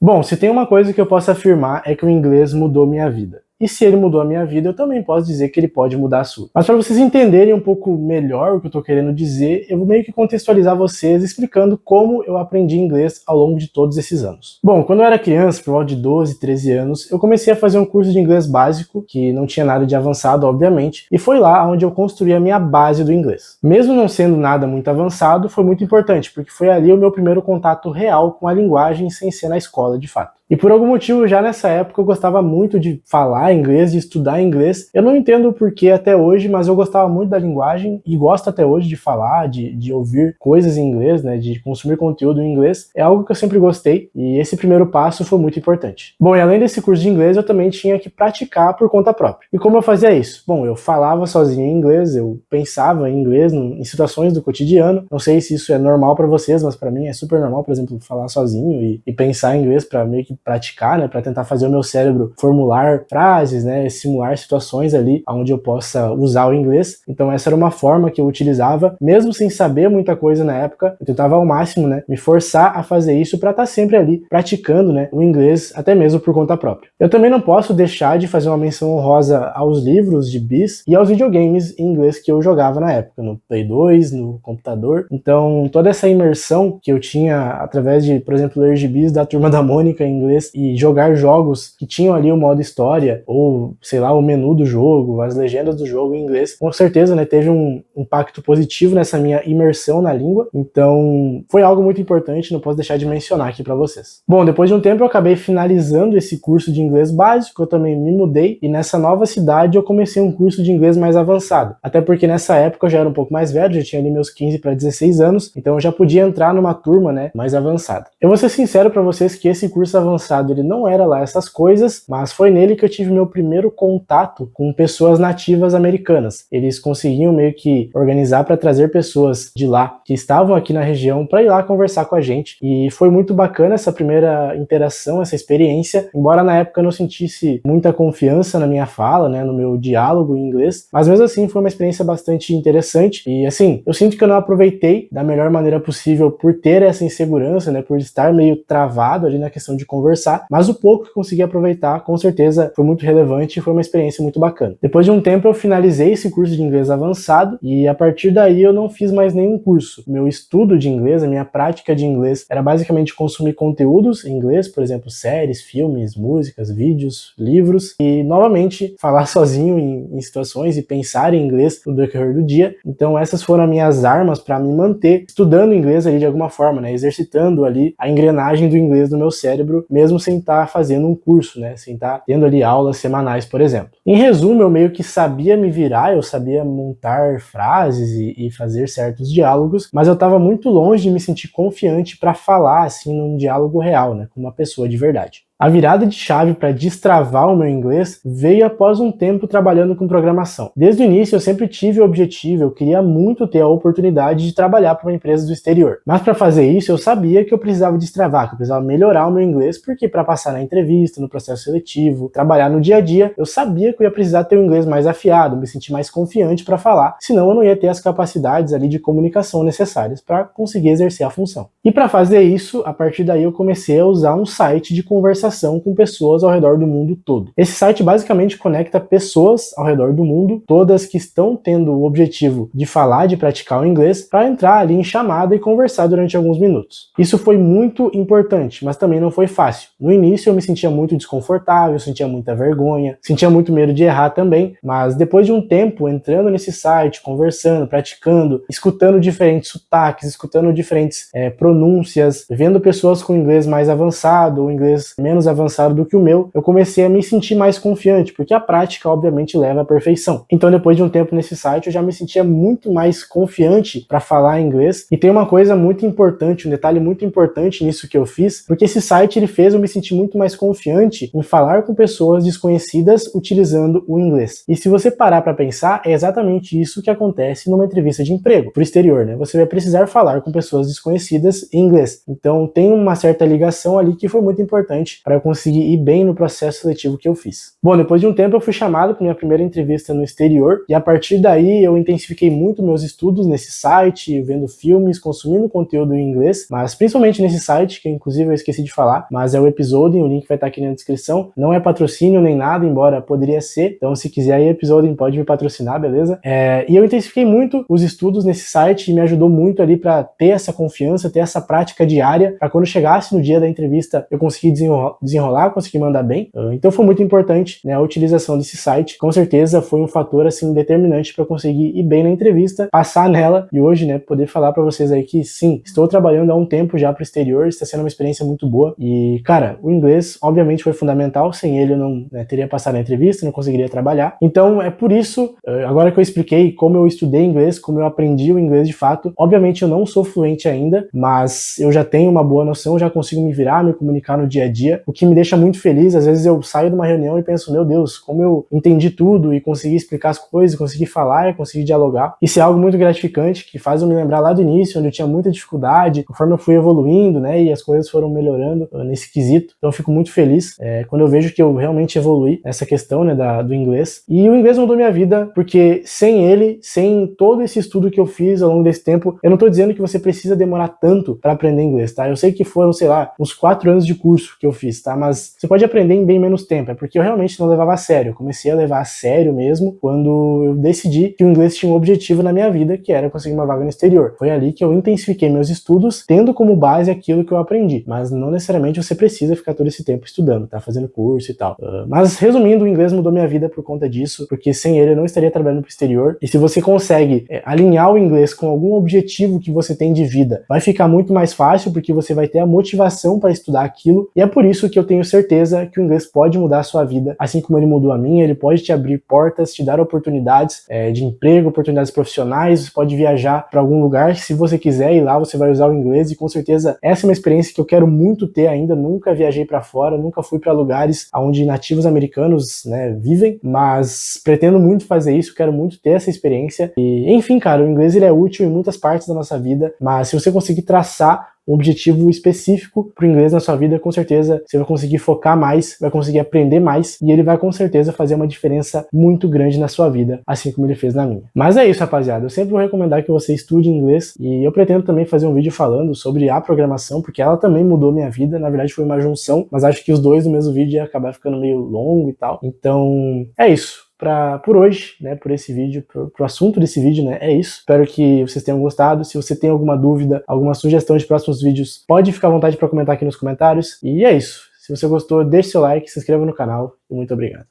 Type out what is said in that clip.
Bom, se tem uma coisa que eu posso afirmar é que o inglês mudou minha vida. E se ele mudou a minha vida, eu também posso dizer que ele pode mudar a sua. Mas para vocês entenderem um pouco melhor o que eu tô querendo dizer, eu vou meio que contextualizar vocês explicando como eu aprendi inglês ao longo de todos esses anos. Bom, quando eu era criança, por volta de 12, 13 anos, eu comecei a fazer um curso de inglês básico, que não tinha nada de avançado, obviamente, e foi lá onde eu construí a minha base do inglês. Mesmo não sendo nada muito avançado, foi muito importante, porque foi ali o meu primeiro contato real com a linguagem sem ser na escola de fato. E por algum motivo, já nessa época, eu gostava muito de falar inglês, de estudar inglês. Eu não entendo o porquê até hoje, mas eu gostava muito da linguagem e gosto até hoje de falar, de ouvir coisas em inglês, né, de consumir conteúdo em inglês. É algo que eu sempre gostei e esse primeiro passo foi muito importante. Bom, e além desse curso de inglês, eu também tinha que praticar por conta própria. E como eu fazia isso? Bom, eu falava sozinho em inglês, eu pensava em inglês em situações do cotidiano. Não sei se isso é normal para vocês, mas para mim é super normal, por exemplo, falar sozinho e pensar em inglês para meio que praticar, né, para tentar fazer o meu cérebro formular frases, né, simular situações ali onde eu possa usar o inglês. Então essa era uma forma que eu utilizava, mesmo sem saber muita coisa na época. Eu tentava ao máximo, né, me forçar a fazer isso para estar sempre ali praticando, né, o inglês, até mesmo por conta própria. Eu também não posso deixar de fazer uma menção honrosa aos livros de bis e aos videogames em inglês que eu jogava na época, no Play 2, no computador. Então toda essa imersão que eu tinha através de, por exemplo, ler gibis da Turma da Mônica em inglês e jogar jogos que tinham ali o modo história, ou sei lá, o menu do jogo, as legendas do jogo em inglês, com certeza, né, teve um impacto positivo nessa minha imersão na língua. Então foi algo muito importante, não posso deixar de mencionar aqui para vocês. Bom, depois de um tempo eu acabei finalizando esse curso de inglês básico, eu também me mudei e nessa nova cidade eu comecei um curso de inglês mais avançado, até porque nessa época eu já era um pouco mais velho, já tinha ali meus 15 para 16 anos, então eu já podia entrar numa turma, né, mais avançada. Eu vou ser sincero para vocês que esse curso avançado ele não era lá essas coisas, mas foi nele que eu tive meu primeiro contato com pessoas nativas americanas. Eles conseguiam meio que organizar para trazer pessoas de lá que estavam aqui na região para ir lá conversar com a gente, e foi muito bacana essa primeira interação, essa experiência, embora na época eu não sentisse muita confiança na minha fala, né, no meu diálogo em inglês, mas mesmo assim foi uma experiência bastante interessante e assim, eu sinto que eu não aproveitei da melhor maneira possível por ter essa insegurança, né, por estar meio travado ali na questão de conversar, mas o pouco que consegui aproveitar, com certeza foi muito relevante e foi uma experiência muito bacana. Depois de um tempo eu finalizei esse curso de inglês avançado e a partir daí eu não fiz mais nenhum curso. Meu estudo de inglês, a minha prática de inglês era basicamente consumir conteúdos em inglês, por exemplo, séries, filmes, músicas, vídeos, livros e novamente falar sozinho em situações e pensar em inglês no decorrer do dia. Então essas foram as minhas armas para me manter estudando inglês ali de alguma forma, né, exercitando ali a engrenagem do inglês no meu cérebro, mesmo sem estar fazendo um curso, né, sem estar tendo ali aulas semanais, por exemplo. Em resumo, eu meio que sabia me virar, eu sabia montar frases e fazer certos diálogos, mas eu estava muito longe de me sentir confiante para falar assim num diálogo real, né, com uma pessoa de verdade. A virada de chave para destravar o meu inglês veio após um tempo trabalhando com programação. Desde o início eu sempre tive o objetivo, eu queria muito ter a oportunidade de trabalhar para uma empresa do exterior. Mas para fazer isso eu sabia que eu precisava destravar, que eu precisava melhorar o meu inglês, porque para passar na entrevista, no processo seletivo, trabalhar no dia a dia, eu sabia que eu ia precisar ter um inglês mais afiado, me sentir mais confiante para falar, senão eu não ia ter as capacidades ali de comunicação necessárias para conseguir exercer a função. E para fazer isso, a partir daí eu comecei a usar um site de conversação com pessoas ao redor do mundo todo. Esse site basicamente conecta pessoas ao redor do mundo, todas que estão tendo o objetivo de falar, de praticar o inglês, para entrar ali em chamada e conversar durante alguns minutos. Isso foi muito importante, mas também não foi fácil. No início eu me sentia muito desconfortável, sentia muita vergonha, sentia muito medo de errar também, mas depois de um tempo entrando nesse site, conversando, praticando, escutando diferentes sotaques, escutando diferentes pronúncias, vendo pessoas com inglês mais avançado ou inglês menos avançado do que o meu, eu comecei a me sentir mais confiante, porque a prática obviamente leva à perfeição. Então depois de um tempo nesse site eu já me sentia muito mais confiante para falar inglês, e tem uma coisa muito importante, um detalhe muito importante nisso que eu fiz, porque esse site ele fez eu me sentir muito mais confiante em falar com pessoas desconhecidas utilizando o inglês. E se você parar para pensar, é exatamente isso que acontece numa entrevista de emprego pro exterior, né? Você vai precisar falar com pessoas desconhecidas em inglês. Então tem uma certa ligação ali que foi muito importante para eu conseguir ir bem no processo seletivo que eu fiz. Bom, depois de um tempo eu fui chamado para minha primeira entrevista no exterior e a partir daí eu intensifiquei muito meus estudos nesse site, vendo filmes, consumindo conteúdo em inglês, mas principalmente nesse site, que inclusive eu esqueci de falar, mas é o Episoding, o link vai estar aqui na descrição. Não é patrocínio nem nada, embora poderia ser, então se quiser aí Episoding pode me patrocinar, beleza? E eu intensifiquei muito os estudos nesse site e me ajudou muito ali para ter essa confiança, ter essa prática diária, para quando chegasse no dia da entrevista eu conseguir desenrolar, conseguir mandar bem. Então foi muito importante, né, a utilização desse site. Com certeza foi um fator assim determinante para conseguir ir bem na entrevista, passar nela e hoje, né, poder falar para vocês aí que sim, estou trabalhando há um tempo já para o exterior, está sendo uma experiência muito boa e, cara, o inglês obviamente foi fundamental, sem ele eu não, né, teria passado na entrevista, não conseguiria trabalhar. Então é por isso, agora que eu expliquei como eu estudei inglês, como eu aprendi o inglês de fato, obviamente eu não sou fluente ainda, mas eu já tenho uma boa noção, já consigo me virar, me comunicar no dia a dia, o que me deixa muito feliz. Às vezes eu saio de uma reunião e penso, meu Deus, como eu entendi tudo e consegui explicar as coisas, consegui falar, consegui dialogar. Isso é algo muito gratificante, que faz eu me lembrar lá do início, onde eu tinha muita dificuldade, conforme eu fui evoluindo, né, e as coisas foram melhorando nesse quesito. Então eu fico muito feliz quando eu vejo que eu realmente evoluí nessa questão, né, do inglês. E o inglês mudou minha vida, porque sem ele, sem todo esse estudo que eu fiz ao longo desse tempo, eu não tô dizendo que você precisa demorar tanto para aprender inglês, tá? Eu sei que foram, sei lá, uns 4 anos de curso que eu fiz, tá? Mas você pode aprender em bem menos tempo, é porque eu realmente não levava a sério. Eu comecei a levar a sério mesmo quando eu decidi que o inglês tinha um objetivo na minha vida, que era conseguir uma vaga no exterior. Foi ali que eu intensifiquei meus estudos, tendo como base aquilo que eu aprendi. Mas não necessariamente você precisa ficar todo esse tempo estudando, tá? Fazendo curso e tal. Mas resumindo, o inglês mudou minha vida por conta disso, porque sem ele eu não estaria trabalhando pro exterior. E se você consegue alinhar o inglês com algum objetivo que você tem de vida, vai ficar muito mais fácil, porque você vai ter a motivação para estudar aquilo. E é por isso que eu tenho certeza que o inglês pode mudar a sua vida, assim como ele mudou a minha. Ele pode te abrir portas, te dar oportunidades de emprego, oportunidades profissionais. Você pode viajar para algum lugar, se você quiser, e lá você vai usar o inglês. E com certeza essa é uma experiência que eu quero muito ter ainda. Nunca viajei para fora, nunca fui para lugares onde nativos americanos, né, vivem, mas pretendo muito fazer isso, quero muito ter essa experiência. E enfim, cara, o inglês ele é útil em muitas partes da nossa vida, mas se você conseguir traçar um objetivo específico para o inglês na sua vida, com certeza você vai conseguir focar mais, vai conseguir aprender mais e ele vai com certeza fazer uma diferença muito grande na sua vida, assim como ele fez na minha. Mas é isso, rapaziada, eu sempre vou recomendar que você estude inglês e eu pretendo também fazer um vídeo falando sobre a programação, porque ela também mudou minha vida. Na verdade foi uma junção, mas acho que os dois no mesmo vídeo ia acabar ficando meio longo e tal. Então é isso. Por hoje, né, por esse vídeo, pro assunto desse vídeo, né, é isso. Espero que vocês tenham gostado. Se você tem alguma dúvida, alguma sugestão de próximos vídeos, pode ficar à vontade para comentar aqui nos comentários. E é isso. Se você gostou, deixe seu like, se inscreva no canal e muito obrigado.